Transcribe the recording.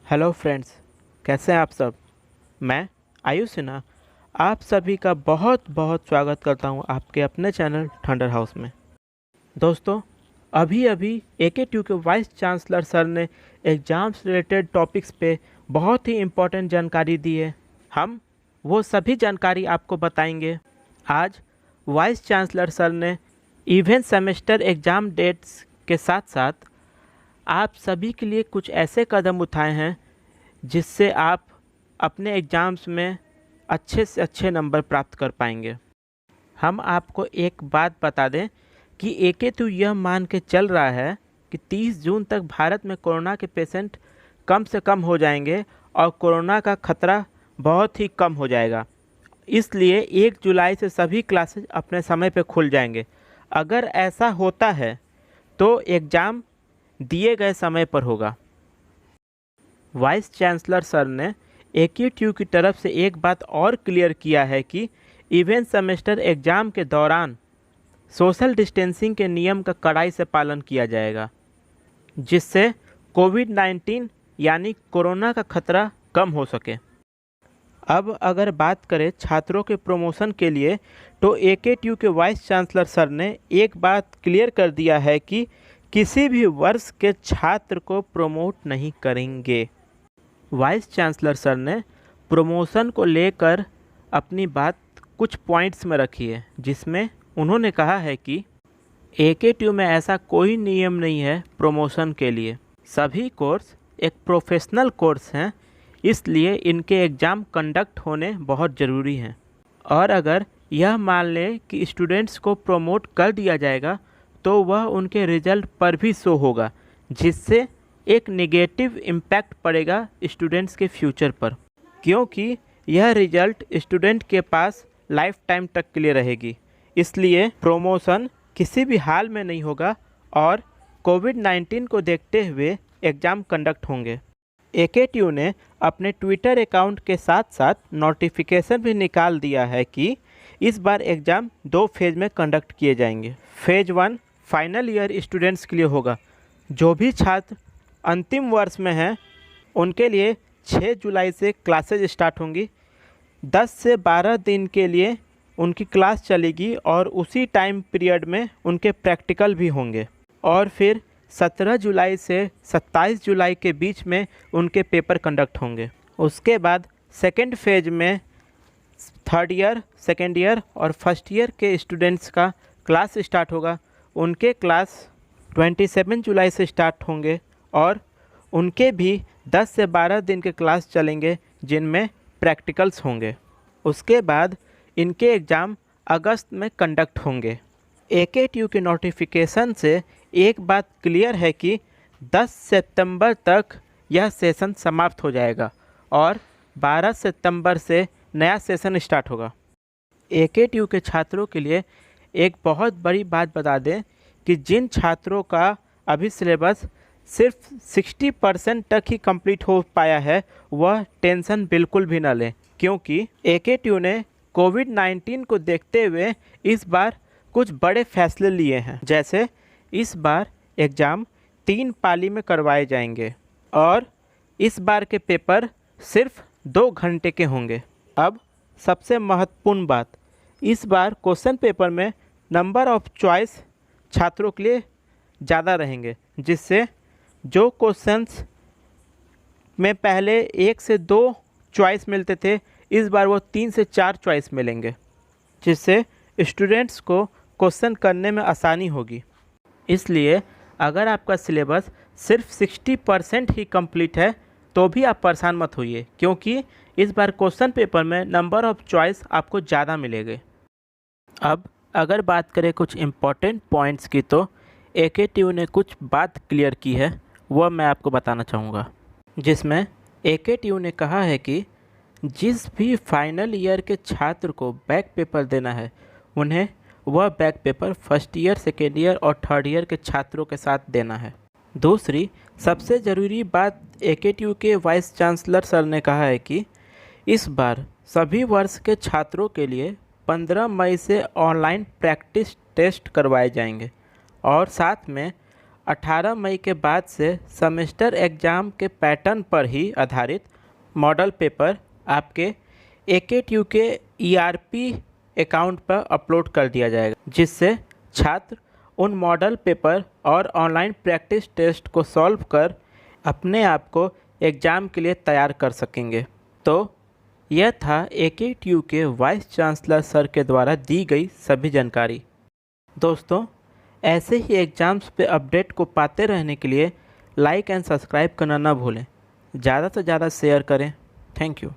Hello friends, कैसे हैं आप सब। मैं आयुष सिन्हा आप सभी का बहुत बहुत स्वागत करता हूं आपके अपने चैनल थंडर हाउस में। दोस्तों, अभी अभी AKTU के वाइस चांसलर सर ने एग्ज़ाम्स रिलेटेड टॉपिक्स पे बहुत ही इम्पोर्टेंट जानकारी दी है। हम वो सभी जानकारी आपको बताएंगे। आज वाइस चांसलर सर ने इवेंट सेमेस्टर एग्ज़ाम डेट्स के साथ साथ आप सभी के लिए कुछ ऐसे कदम उठाए हैं जिससे आप अपने एग्ज़ाम्स में अच्छे से अच्छे नंबर प्राप्त कर पाएंगे। हम आपको एक बात बता दें कि AKTU यह मान के चल रहा है कि 30 जून तक भारत में कोरोना के पेशेंट कम से कम हो जाएंगे और कोरोना का खतरा बहुत ही कम हो जाएगा। इसलिए 1 जुलाई से सभी क्लासेज अपने समय पर खुल जाएंगे। अगर ऐसा होता है तो एग्ज़ाम दिए गए समय पर होगा। वाइस चांसलर सर ने AKTU की तरफ से एक बात और क्लियर किया है कि इवेंट सेमेस्टर एग्ज़ाम के दौरान सोशल डिस्टेंसिंग के नियम का कड़ाई से पालन किया जाएगा, जिससे कोविड-19 यानी कोरोना का खतरा कम हो सके। अब अगर बात करें छात्रों के प्रमोशन के लिए, तो AKTU के वाइस चांसलर सर ने एक बात क्लियर कर दिया है कि किसी भी वर्ष के छात्र को प्रमोट नहीं करेंगे। वाइस चांसलर सर ने प्रमोशन को लेकर अपनी बात कुछ पॉइंट्स में रखी है, जिसमें उन्होंने कहा है कि AKTU में ऐसा कोई नियम नहीं है प्रमोशन के लिए। सभी कोर्स एक प्रोफेशनल कोर्स हैं, इसलिए इनके एग्ज़ाम कंडक्ट होने बहुत ज़रूरी हैं। और अगर यह मान लें कि स्टूडेंट्स को प्रमोट कर दिया जाएगा तो वह उनके रिजल्ट पर भी शो होगा, जिससे एक नेगेटिव इम्पैक्ट पड़ेगा स्टूडेंट्स के फ्यूचर पर, क्योंकि यह रिजल्ट स्टूडेंट के पास लाइफ टाइम तक के लिए रहेगी। इसलिए प्रमोशन किसी भी हाल में नहीं होगा और कोविड-19 को देखते हुए एग्ज़ाम कंडक्ट होंगे। AKTU ने अपने ट्विटर अकाउंट के साथ साथ नोटिफिकेशन भी निकाल दिया है कि इस बार एग्ज़ाम 2 फेज़ में कंडक्ट किए जाएंगे। फेज़ 1 फाइनल ईयर स्टूडेंट्स के लिए होगा। जो भी छात्र अंतिम वर्ष में हैं उनके लिए 6 जुलाई से क्लासेज स्टार्ट होंगी। 10 से 12 दिन के लिए उनकी क्लास चलेगी और उसी टाइम पीरियड में उनके प्रैक्टिकल भी होंगे, और फिर 17 जुलाई से 27 जुलाई के बीच में उनके पेपर कंडक्ट होंगे। उसके बाद सेकेंड फेज में थर्ड ईयर, सेकेंड ईयर और फर्स्ट ईयर के स्टूडेंट्स का क्लास स्टार्ट होगा। उनके क्लास 27 जुलाई से स्टार्ट होंगे और उनके भी 10 से 12 दिन के क्लास चलेंगे, जिनमें प्रैक्टिकल्स होंगे। उसके बाद इनके एग्ज़ाम अगस्त में कंडक्ट होंगे। AKTU के नोटिफिकेशन से एक बात क्लियर है कि 10 सितंबर तक यह सेशन समाप्त हो जाएगा और 12 सितंबर से नया सेशन स्टार्ट होगा। AKTU के छात्रों के लिए एक बहुत बड़ी बात बता दें कि जिन छात्रों का अभी सिलेबस सिर्फ 60% तक ही कंप्लीट हो पाया है, वह टेंशन बिल्कुल भी ना लें, क्योंकि AKTU ने कोविड-19 को देखते हुए इस बार कुछ बड़े फैसले लिए हैं। जैसे इस बार एग्ज़ाम 3 पाली में करवाए जाएंगे और इस बार के पेपर सिर्फ 2 घंटे के होंगे। अब सबसे महत्वपूर्ण बात, इस बार क्वेश्चन पेपर में नंबर ऑफ चॉइस छात्रों के लिए ज़्यादा रहेंगे, जिससे जो क्वेश्चंस में पहले 1 से 2 चॉइस मिलते थे, इस बार वो 3 से 4 चॉइस मिलेंगे, जिससे स्टूडेंट्स को क्वेश्चन करने में आसानी होगी। इसलिए अगर आपका सिलेबस सिर्फ 60% ही कंप्लीट है तो भी आप परेशान मत होइए, क्योंकि इस बार क्वेश्चन पेपर में नंबर ऑफ चॉइस आपको ज़्यादा मिलेंगे। अब अगर बात करें कुछ इम्पॉर्टेंट पॉइंट्स की, तो AKTU ने कुछ बात क्लियर की है, वह मैं आपको बताना चाहूँगा। जिसमें AKTU ने कहा है कि जिस भी फाइनल ईयर के छात्र को बैक पेपर देना है, उन्हें वह back paper first year, second year और थर्ड ईयर के छात्रों के साथ देना है। दूसरी सबसे ज़रूरी बात AKTU के वाइस चांसलर सर ने कहा है कि इस बार सभी वर्ष के छात्रों के लिए 15 मई से ऑनलाइन प्रैक्टिस टेस्ट करवाए जाएंगे और साथ में 18 मई के बाद से सेमेस्टर एग्ज़ाम के पैटर्न पर ही आधारित मॉडल पेपर आपके AKTU के ERP अकाउंट पर अपलोड कर दिया जाएगा, जिससे छात्र उन मॉडल पेपर और ऑनलाइन प्रैक्टिस टेस्ट को सॉल्व कर अपने आप को एग्ज़ाम के लिए तैयार कर सकेंगे। तो यह था AKTU के वाइस चांसलर सर के द्वारा दी गई सभी जानकारी। दोस्तों, ऐसे ही एग्ज़ाम्स पे अपडेट को पाते रहने के लिए लाइक एंड सब्सक्राइब करना ना भूलें। ज़्यादा से ज़्यादा शेयर करें। Thank you.